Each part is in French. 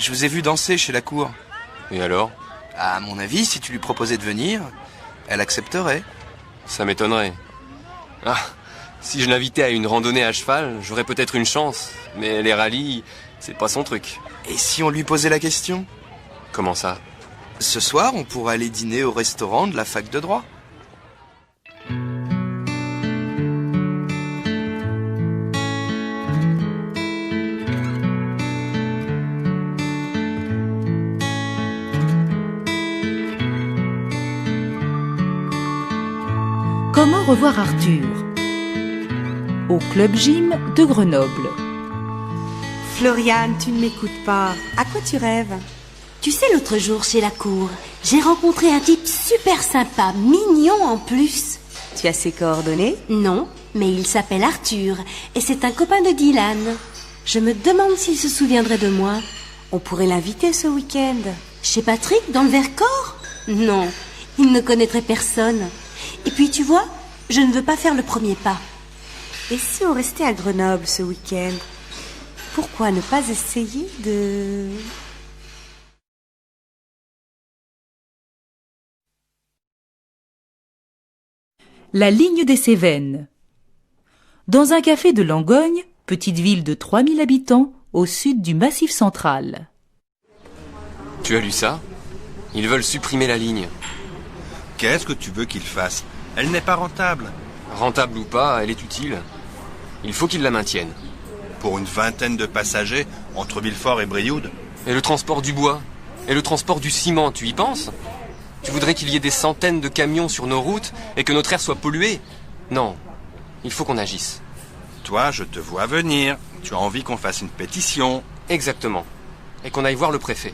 Je vous ai vu danser chez la cour. Et alors? À mon avis, si tu lui proposais de venir, elle accepterait. Ça m'étonnerait. Ah, si je l'invitais à une randonnée à cheval, j'aurais peut-être une chance. Mais les rallyes, c'est pas son truc. Et si on lui posait la question? Comment ça? Ce soir, on pourrait aller dîner au restaurant de la fac de droit. Comment revoir Arthur? Au Club Gym de Grenoble. Floriane, tu ne m'écoutes pas. À quoi tu rêves? Tu sais, l'autre jour, chez la cour, j'ai rencontré un type super sympa, mignon en plus. Tu as ses coordonnées? Non, mais il s'appelle Arthur, et c'est un copain de Dylan. Je me demande s'il se souviendrait de moi. On pourrait l'inviter ce week-end. Chez Patrick, dans le Vercors? Non, il ne connaîtrait personne. Et puis, tu vois, je ne veux pas faire le premier pas. Et si on restait à Grenoble ce week-end? Pourquoi ne pas essayer de... La ligne des Cévennes. Dans un café de Langogne, petite ville de 3000 habitants, au sud du Massif central. Tu as lu ça? Ils veulent supprimer la ligne. Qu'est-ce que tu veux qu'ils fassent? Elle n'est pas rentable. Rentable ou pas, elle est utile. Il faut qu'ils la maintiennent. Pour une vingtaine de passagers, entre Villefort et Brioude. Et le transport du bois? Et le transport du ciment, tu y penses? Tu voudrais qu'il y ait des centaines de camions sur nos routes et que notre air soit pollué? Non, il faut qu'on agisse. Toi, je te vois venir. Tu as envie qu'on fasse une pétition. Exactement. Et qu'on aille voir le préfet.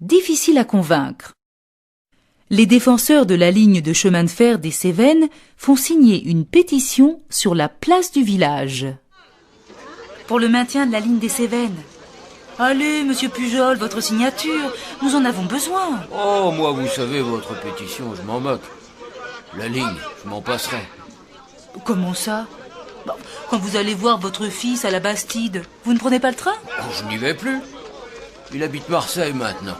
Difficile à convaincre. Les défenseurs de la ligne de chemin de fer des Cévennes font signer une pétition sur la place du village. Pour le maintien de la ligne des Cévennes. Allez, monsieur Pujol, votre signature, nous en avons besoin. Oh, moi, vous savez, votre pétition, je m'en moque. La ligne, je m'en passerai. Comment ça? Quand vous allez voir votre fils à la Bastide, vous ne prenez pas le train? Oh, je n'y vais plus. Il habite Marseille maintenant.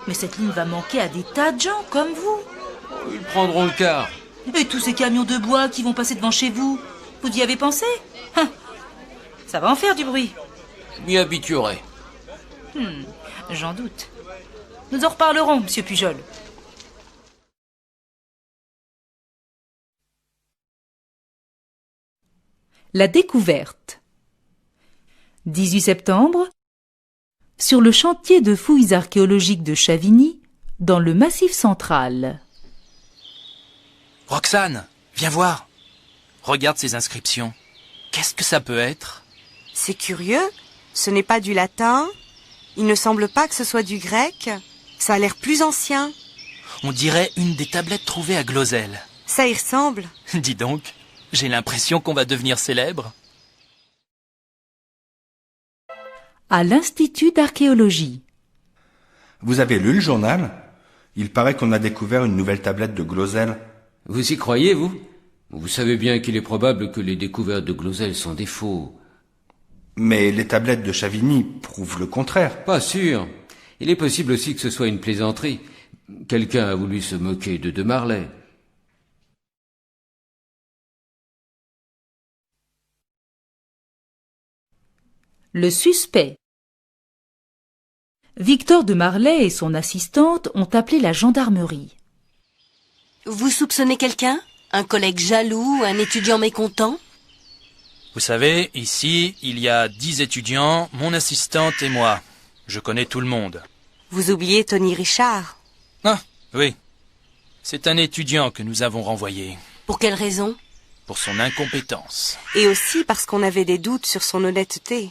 Mais cette ligne va manquer à des tas de gens comme vous. Oh, ils prendront le car. Et tous ces camions de bois qui vont passer devant chez vous, vous y avez pensé? Ça va en faire du bruit. Je m'y habituerai. J'en doute. Nous en reparlerons, monsieur Pujol. La découverte. 18 septembre. Sur le chantier de fouilles archéologiques de Chavigny, dans le Massif central. Roxane, viens voir. Regarde ces inscriptions. Qu'est-ce que ça peut être? C'est curieux. Ce n'est pas du latin. Il ne semble pas que ce soit du grec. Ça a l'air plus ancien. On dirait une des tablettes trouvées à Glozelle. Ça y ressemble. Dis donc, j'ai l'impression qu'on va devenir célèbre. À l'Institut d'archéologie. Vous avez lu le journal? Il paraît qu'on a découvert une nouvelle tablette de Glozelle. Vous y croyez, vous? Vous savez bien qu'il est probable que les découvertes de Glozelle sont des faux. Mais les tablettes de Chavigny prouvent le contraire. Pas sûr. Il est possible aussi que ce soit une plaisanterie. Quelqu'un a voulu se moquer de Marley. Le suspect. Victor de Marley et son assistante ont appelé la gendarmerie. Vous soupçonnez quelqu'un? Un collègue jaloux, un étudiant mécontent? Vous savez, ici, il y a 10 étudiants, mon assistante et moi. Je connais tout le monde. Vous oubliez Tony Richard. Ah, oui. C'est un étudiant que nous avons renvoyé. Pour quelle raison? Pour son incompétence. Et aussi parce qu'on avait des doutes sur son honnêteté.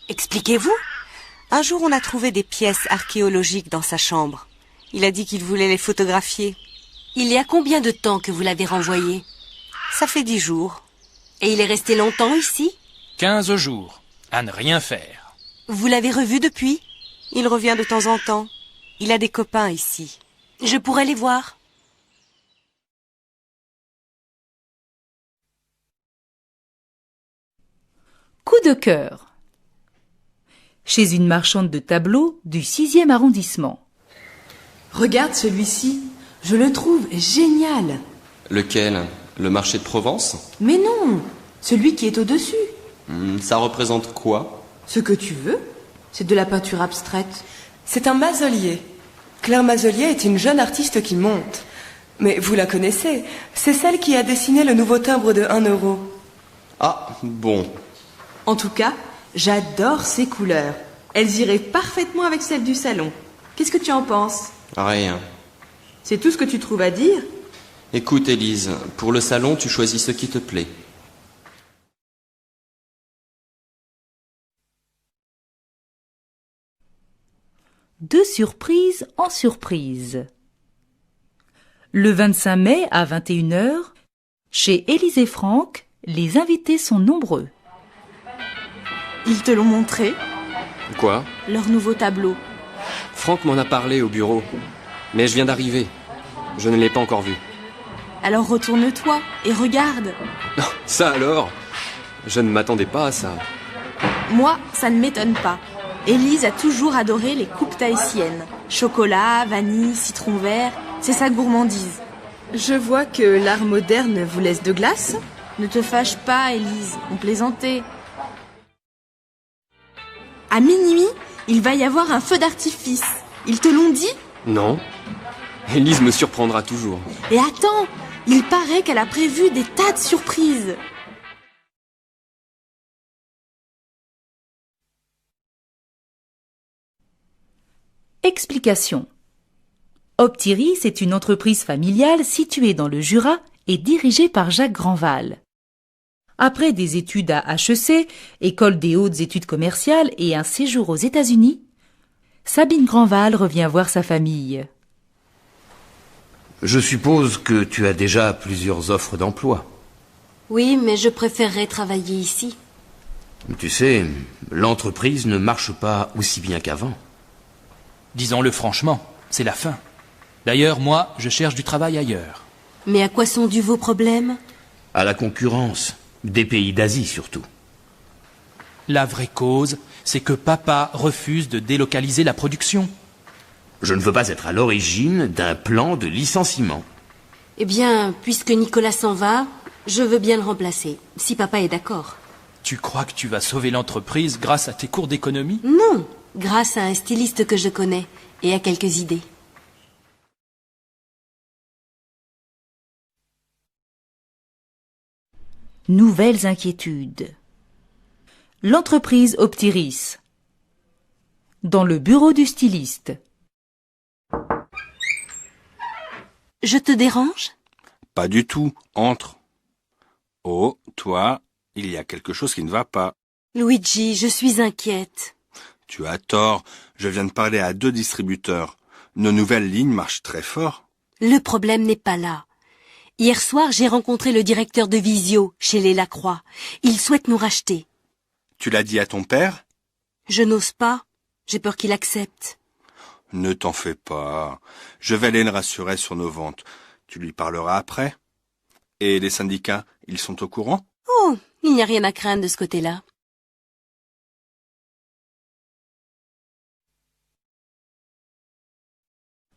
Expliquez-vous. Un jour, on a trouvé des pièces archéologiques dans sa chambre. Il a dit qu'il voulait les photographier. Il y a combien de temps que vous l'avez renvoyé? Ça fait 10 jours. Et il est resté longtemps ici? 15 jours, à ne rien faire. Vous l'avez revu depuis? Il revient de temps en temps. Il a des copains ici. Je pourrais les voir. Coup de cœur. Chez une marchande de tableaux du 6e arrondissement. Regarde celui-ci, je le trouve génial. Lequel? Le marché de Provence? Mais non, celui qui est au-dessus. Ça représente quoi? Ce que tu veux, c'est de la peinture abstraite. C'est un Mazelier. Claire Mazelier est une jeune artiste qui monte. Mais vous la connaissez, c'est celle qui a dessiné le nouveau timbre de 1 euro. Ah, bon. En tout cas, j'adore ces couleurs. Elles iraient parfaitement avec celles du salon. Qu'est-ce que tu en penses? Rien. C'est tout ce que tu trouves à dire? Écoute, Élise, pour le salon, tu choisis ce qui te plaît. De surprise en surprise. Le 25 mai à 21h, chez Élise et Franck, les invités sont nombreux. Ils te l'ont montré, Quoi? leur nouveau tableau. Franck m'en a parlé au bureau. Mais je viens d'arriver. Je ne l'ai pas encore vu. Alors retourne-toi et regarde. Ça alors? Je ne m'attendais pas à ça. Moi, ça ne m'étonne pas. Élise a toujours adoré les coupes tahitiennes. Chocolat, vanille, citron vert, c'est sa gourmandise. Je vois que l'art moderne vous laisse de glace. Ne te fâche pas, Élise, on plaisantait. À minuit, il va y avoir un feu d'artifice. Ils te l'ont dit? Non. Élise me surprendra toujours. Et attends, il paraît qu'elle a prévu des tas de surprises. Explication. Optiris est une entreprise familiale située dans le Jura et dirigée par Jacques Grandval. Après des études à HEC, École des hautes études commerciales et un séjour aux États-Unis, Sabine Grandval revient voir sa famille. Je suppose que tu as déjà plusieurs offres d'emploi. Oui, mais je préférerais travailler ici. Tu sais, l'entreprise ne marche pas aussi bien qu'avant. Disons-le franchement, c'est la fin. D'ailleurs, moi, je cherche du travail ailleurs. Mais à quoi sont dus vos problèmes? À la concurrence, des pays d'Asie surtout. La vraie cause, c'est que papa refuse de délocaliser la production. Je ne veux pas être à l'origine d'un plan de licenciement. Eh bien, puisque Nicolas s'en va, je veux bien le remplacer, si papa est d'accord. Tu crois que tu vas sauver l'entreprise grâce à tes cours d'économie? Non, grâce à un styliste que je connais et à quelques idées. Nouvelles inquiétudes. L'entreprise Optiris. Dans le bureau du styliste. Je te dérange? Pas du tout, entre. Oh, toi, il y a quelque chose qui ne va pas. Luigi, je suis inquiète. Tu as tort, je viens de parler à 2 distributeurs. Nos nouvelles lignes marchent très fort. Le problème n'est pas là. Hier soir, j'ai rencontré le directeur de Visio, chez les Lacroix. Il souhaite nous racheter. Tu l'as dit à ton père? Je n'ose pas. J'ai peur qu'il accepte. Ne t'en fais pas. Je vais aller le rassurer sur nos ventes. Tu lui parleras après. Et les syndicats, ils sont au courant? Oh, il n'y a rien à craindre de ce côté-là.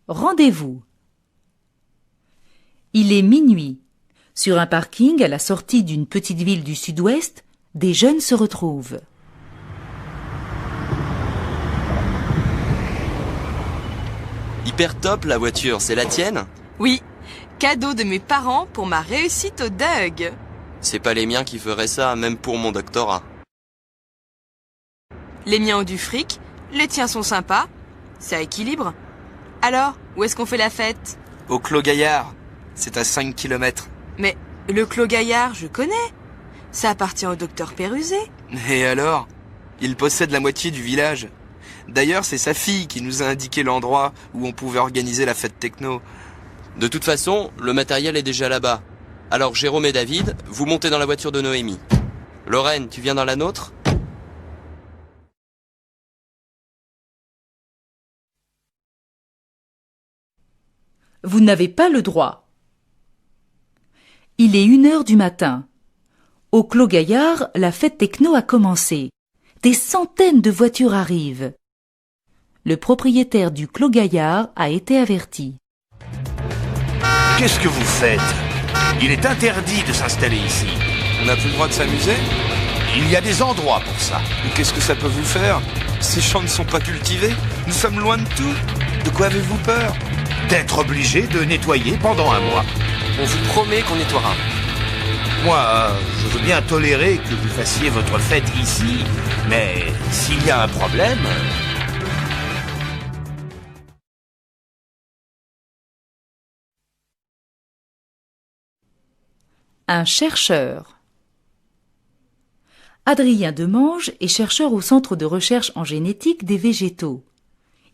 Rendez-vous. Il est minuit. Sur un parking à la sortie d'une petite ville du sud-ouest, des jeunes se retrouvent. Hyper top la voiture, c'est la tienne? Oui, cadeau de mes parents pour ma réussite au DUG. C'est pas les miens qui feraient ça, même pour mon doctorat. Les miens ont du fric, les tiens sont sympas. C'est à équilibre. Alors, où est-ce qu'on fait la fête? Au Clos Gaillard. C'est à 5 km. Mais le Clos Gaillard, je connais. Ça appartient au docteur Péruzé. Et alors? Il possède la moitié du village. D'ailleurs, c'est sa fille qui nous a indiqué l'endroit où on pouvait organiser la fête techno. De toute façon, le matériel est déjà là-bas. Alors Jérôme et David, vous montez dans la voiture de Noémie. Lorraine, tu viens dans la nôtre? Vous n'avez pas le droit. Il est 1h du matin. Au Clos Gaillard, la fête techno a commencé. Des centaines de voitures arrivent. Le propriétaire du Clos Gaillard a été averti. Qu'est-ce que vous faites? Il est interdit de s'installer ici. On n'a plus le droit de s'amuser? Il y a des endroits pour ça. Mais qu'est-ce que ça peut vous faire? Ces champs ne sont pas cultivés. Nous sommes loin de tout. De quoi avez-vous peur? D'être obligé de nettoyer pendant un mois. On vous promet qu'on nettoiera. Moi, je veux bien tolérer que vous fassiez votre fête ici, mais s'il y a un problème... Un chercheur. Adrien Demange est chercheur au Centre de recherche en génétique des végétaux.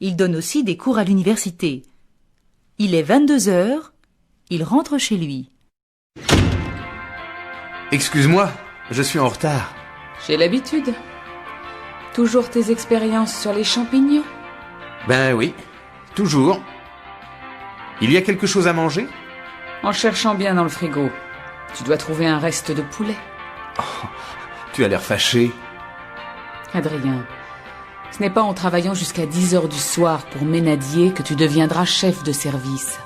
Il donne aussi des cours à l'université. Il est 22 heures, il rentre chez lui. Excuse-moi, je suis en retard. J'ai l'habitude. Toujours tes expériences sur les champignons? Ben oui, toujours. Il y a quelque chose à manger? En cherchant bien dans le frigo. Tu dois trouver un reste de poulet. Oh, tu as l'air fâché. Adrien, ce n'est pas en travaillant jusqu'à 10 heures du soir pour Ménadier que tu deviendras chef de service.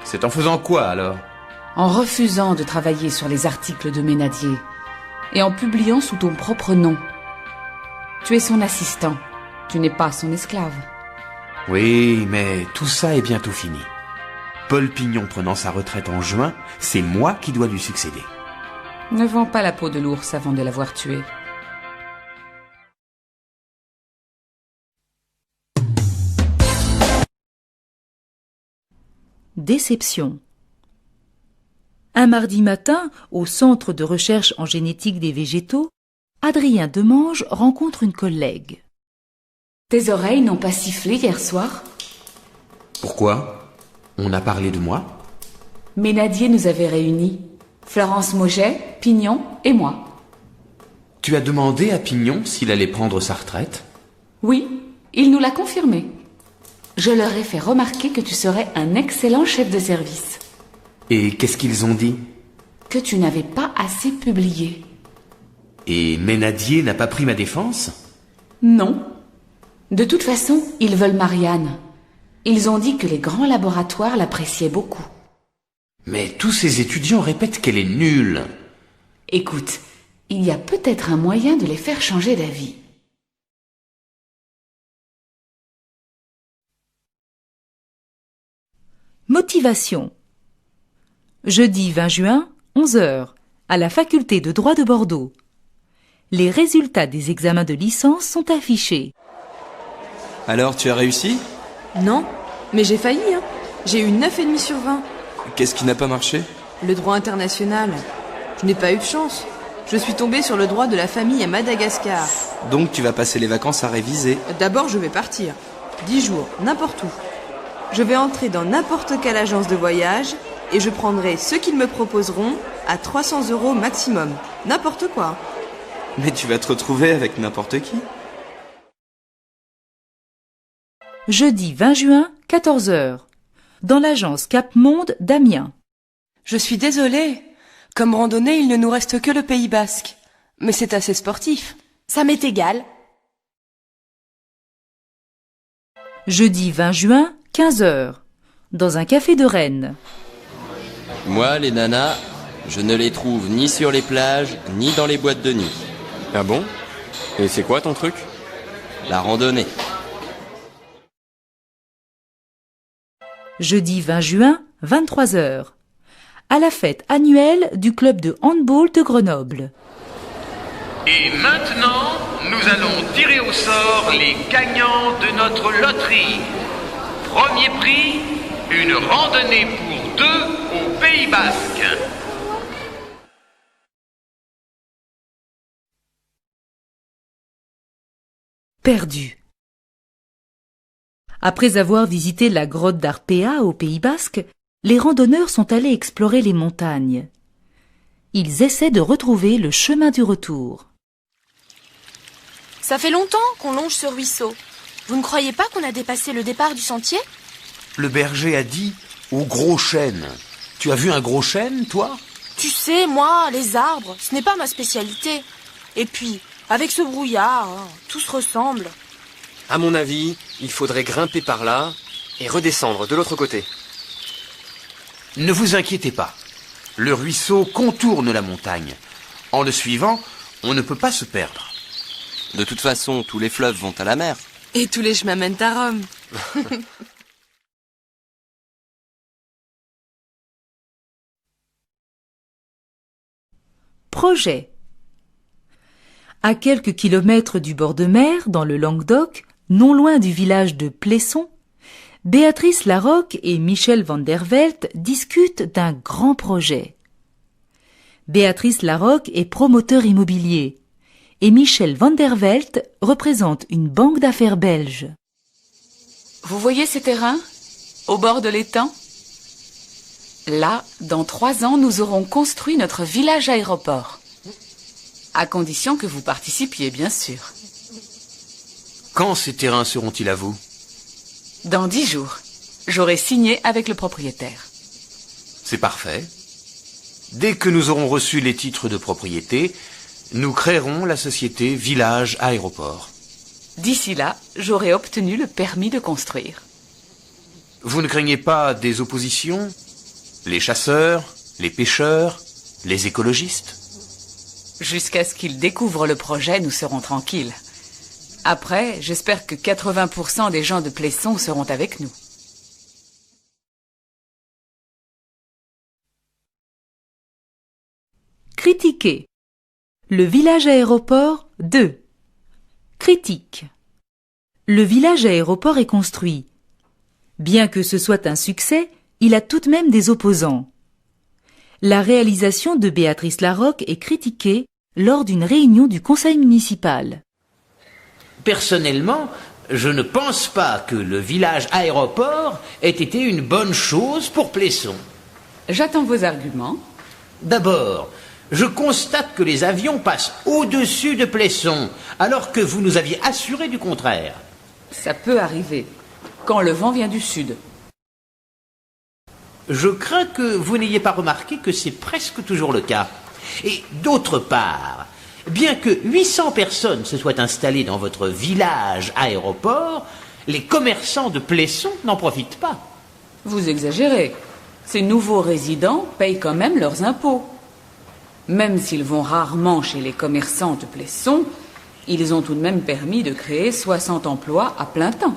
C'est en faisant quoi alors? En refusant de travailler sur les articles de Ménadier et en publiant sous ton propre nom. Tu es son assistant, tu n'es pas son esclave. Oui, mais tout ça est bientôt fini. Paul Pignon prenant sa retraite en juin, c'est moi qui dois lui succéder. Ne vends pas la peau de l'ours avant de l'avoir tué. Déception. Un mardi matin, au Centre de recherche en génétique des végétaux, Adrien Demange rencontre une collègue. Tes oreilles n'ont pas sifflé hier soir? Pourquoi? On a parlé de moi? Ménadier nous avait réunis. Florence Mauget, Pignon et moi. Tu as demandé à Pignon s'il allait prendre sa retraite? Oui, il nous l'a confirmé. Je leur ai fait remarquer que tu serais un excellent chef de service. Et qu'est-ce qu'ils ont dit? Que tu n'avais pas assez publié. Et Ménadier n'a pas pris ma défense? Non. De toute façon, ils veulent Marianne. Ils ont dit que les grands laboratoires l'appréciaient beaucoup. Mais tous ces étudiants répètent qu'elle est nulle. Écoute, il y a peut-être un moyen de les faire changer d'avis. Motivation. Jeudi 20 juin, 11 h, à la faculté de droit de Bordeaux. Les résultats des examens de licence sont affichés. Alors, tu as réussi? Non, mais j'ai failli, hein. J'ai eu 9,5 sur 20. Qu'est-ce qui n'a pas marché? Le droit international. Je n'ai pas eu de chance. Je suis tombée sur le droit de la famille à Madagascar. Donc tu vas passer les vacances à réviser. D'abord, je vais partir. 10 jours, n'importe où. Je vais entrer dans n'importe quelle agence de voyage et je prendrai ce qu'ils me proposeront à 300 € maximum. N'importe quoi. Mais tu vas te retrouver avec n'importe qui. Jeudi 20 juin, 14 h, dans l'agence Cap Monde d'Amiens. Je suis désolée. Comme randonnée, il ne nous reste que le Pays Basque. Mais c'est assez sportif. Ça m'est égal. Jeudi 20 juin, 15 h, dans un café de Rennes. Moi, les nanas, je ne les trouve ni sur les plages, ni dans les boîtes de nuit. Ah bon? Et c'est quoi ton truc? La randonnée. Jeudi 20 juin, 23 h, à la fête annuelle du club de handball de Grenoble. Et maintenant, nous allons tirer au sort les gagnants de notre loterie. Premier prix, une randonnée pour 2 au Pays Basque. Perdu. Après avoir visité la grotte d'Arpea au Pays Basque, les randonneurs sont allés explorer les montagnes. Ils essaient de retrouver le chemin du retour. Ça fait longtemps qu'on longe ce ruisseau. Vous ne croyez pas qu'on a dépassé le départ du sentier? Le berger a dit au gros chêne. Tu as vu un gros chêne, toi? Tu sais, moi, les arbres, ce n'est pas ma spécialité. Et puis, avec ce brouillard, tout se ressemble. À mon avis, il faudrait grimper par là et redescendre de l'autre côté. Ne vous inquiétez pas. Le ruisseau contourne la montagne. En le suivant, on ne peut pas se perdre. De toute façon, tous les fleuves vont à la mer. Et tous les chemins mènent à Rome. Projet. À quelques kilomètres du bord de mer, dans le Languedoc, non loin du village de Plesson, Béatrice Larocque et Michel van der Velt discutent d'un grand projet. Béatrice Larocque est promoteur immobilier et Michel van der Velt représente une banque d'affaires belge. Vous voyez ces terrains, au bord de l'étang? Là, dans 3 ans, nous aurons construit notre village aéroport. À condition que vous participiez, bien sûr. Quand ces terrains seront-ils à vous? Dans 10 jours, j'aurai signé avec le propriétaire. C'est parfait. Dès que nous aurons reçu les titres de propriété, nous créerons la société Village Aéroport. D'ici là, j'aurai obtenu le permis de construire. Vous ne craignez pas des oppositions? Les chasseurs, les pêcheurs, les écologistes? Jusqu'à ce qu'ils découvrent le projet, nous serons tranquilles. Après, j'espère que 80% des gens de Plesson seront avec nous. Critiquer. Le village aéroport 2. Critique. Le village aéroport est construit. Bien que ce soit un succès, il a tout de même des opposants. La réalisation de Béatrice Larocque est critiquée lors d'une réunion du conseil municipal. Personnellement, je ne pense pas que le village aéroport ait été une bonne chose pour Plesson. J'attends vos arguments. D'abord, je constate que les avions passent au-dessus de Plesson, alors que vous nous aviez assuré du contraire. Ça peut arriver, quand le vent vient du sud. Je crains que vous n'ayez pas remarqué que c'est presque toujours le cas. Et d'autre part, bien que 800 personnes se soient installées dans votre village aéroport, les commerçants de Plesson n'en profitent pas. Vous exagérez. Ces nouveaux résidents payent quand même leurs impôts. Même s'ils vont rarement chez les commerçants de Plesson, ils ont tout de même permis de créer 60 emplois à plein temps.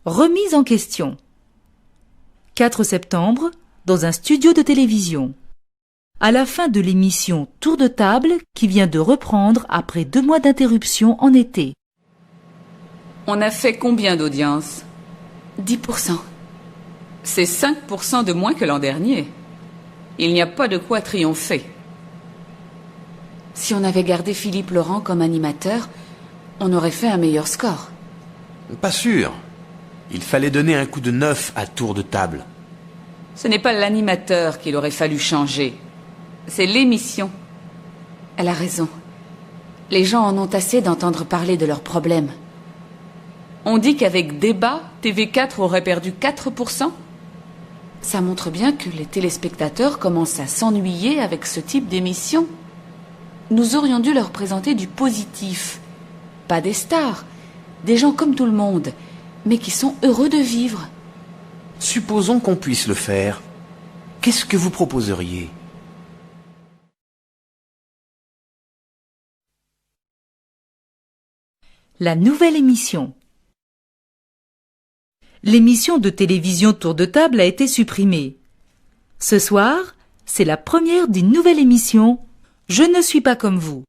Remise en question. 4 septembre, dans un studio de télévision. À la fin de l'émission Tour de table, qui vient de reprendre après 2 mois d'interruption en été. On a fait combien d'audience? 10%. C'est 5% de moins que l'an dernier. Il n'y a pas de quoi triompher. Si on avait gardé Philippe Laurent comme animateur, on aurait fait un meilleur score. Pas sûr. Il fallait donner un coup de neuf à Tour de table. Ce n'est pas l'animateur qu'il aurait fallu changer. C'est l'émission. Elle a raison. Les gens en ont assez d'entendre parler de leurs problèmes. On dit qu'avec Débat, TV4 aurait perdu 4%. Ça montre bien que les téléspectateurs commencent à s'ennuyer avec ce type d'émission. Nous aurions dû leur présenter du positif. Pas des stars, des gens comme tout le monde, mais qui sont heureux de vivre. Supposons qu'on puisse le faire. Qu'est-ce que vous proposeriez? La nouvelle émission. L'émission de télévision Tour de table a été supprimée. Ce soir, c'est la première d'une nouvelle émission « Je ne suis pas comme vous ».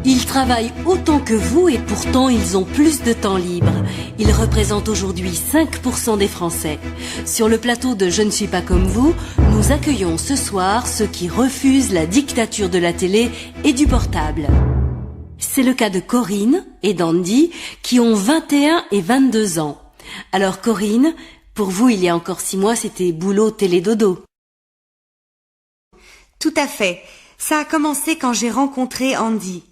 Ils travaillent autant que vous et pourtant ils ont plus de temps libre. Ils représentent aujourd'hui 5% des Français. Sur le plateau de Je ne suis pas comme vous, nous accueillons ce soir ceux qui refusent la dictature de la télé et du portable. C'est le cas de Corinne et d'Andy qui ont 21 et 22 ans. Alors Corinne, pour vous il y a encore 6 mois c'était boulot télé dodo. Tout à fait. Ça a commencé quand j'ai rencontré Andy.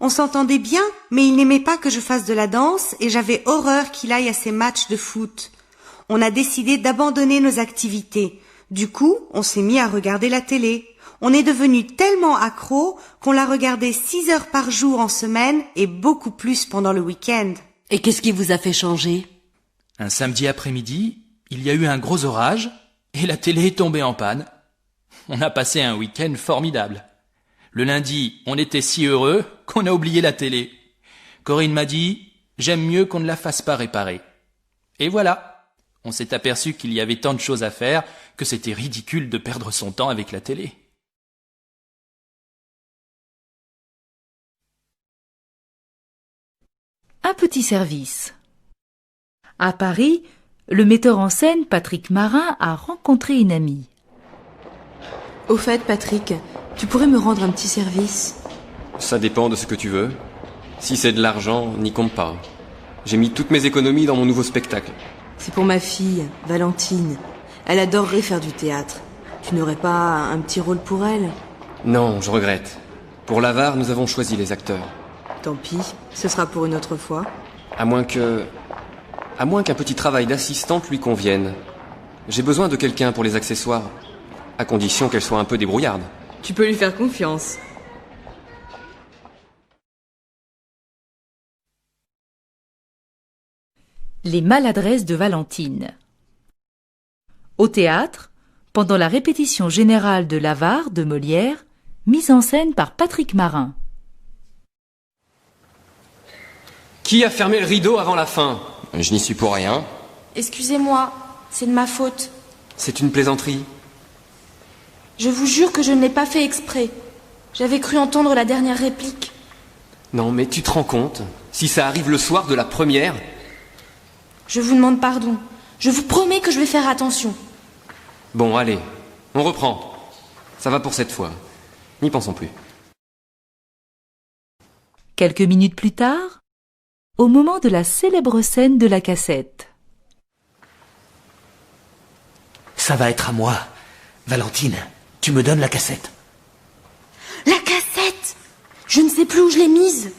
On s'entendait bien, mais il n'aimait pas que je fasse de la danse et j'avais horreur qu'il aille à ses matchs de foot. On a décidé d'abandonner nos activités. Du coup, on s'est mis à regarder la télé. On est devenu tellement accro qu'on la regardait 6 heures par jour en semaine et beaucoup plus pendant le week-end. Et qu'est-ce qui vous a fait changer? Un samedi après-midi, il y a eu un gros orage et la télé est tombée en panne. On a passé un week-end formidable. Le lundi, on était si heureux qu'on a oublié la télé. Corinne m'a dit « J'aime mieux qu'on ne la fasse pas réparer ». Et voilà, on s'est aperçu qu'il y avait tant de choses à faire que c'était ridicule de perdre son temps avec la télé. Un petit service. À Paris, le metteur en scène Patrick Marin a rencontré une amie. Au fait, Patrick, tu pourrais me rendre un petit service? Ça dépend de ce que tu veux. Si c'est de l'argent, n'y compte pas. J'ai mis toutes mes économies dans mon nouveau spectacle. C'est pour ma fille, Valentine. Elle adorerait faire du théâtre. Tu n'aurais pas un petit rôle pour elle? Non, je regrette. Pour l'avare, nous avons choisi les acteurs. Tant pis, ce sera pour une autre fois. À moins qu'un petit travail d'assistante lui convienne. J'ai besoin de quelqu'un pour les accessoires, à condition qu'elle soit un peu débrouillarde. Tu peux lui faire confiance. Les maladresses de Valentine. Au théâtre, pendant la répétition générale de l'Avare de Molière, mise en scène par Patrick Marin. Qui a fermé le rideau avant la fin? Je n'y suis pour rien. Excusez-moi, c'est de ma faute. C'est une plaisanterie. Je vous jure que je ne l'ai pas fait exprès. J'avais cru entendre la dernière réplique. Non, mais tu te rends compte? Si ça arrive le soir de la première... Je vous demande pardon. Je vous promets que je vais faire attention. Bon, allez, on reprend. Ça va pour cette fois. N'y pensons plus. Quelques minutes plus tard, au moment de la célèbre scène de la cassette. Ça va être à moi. Valentine, tu me donnes la cassette. La cassette! Je ne sais plus où je l'ai mise.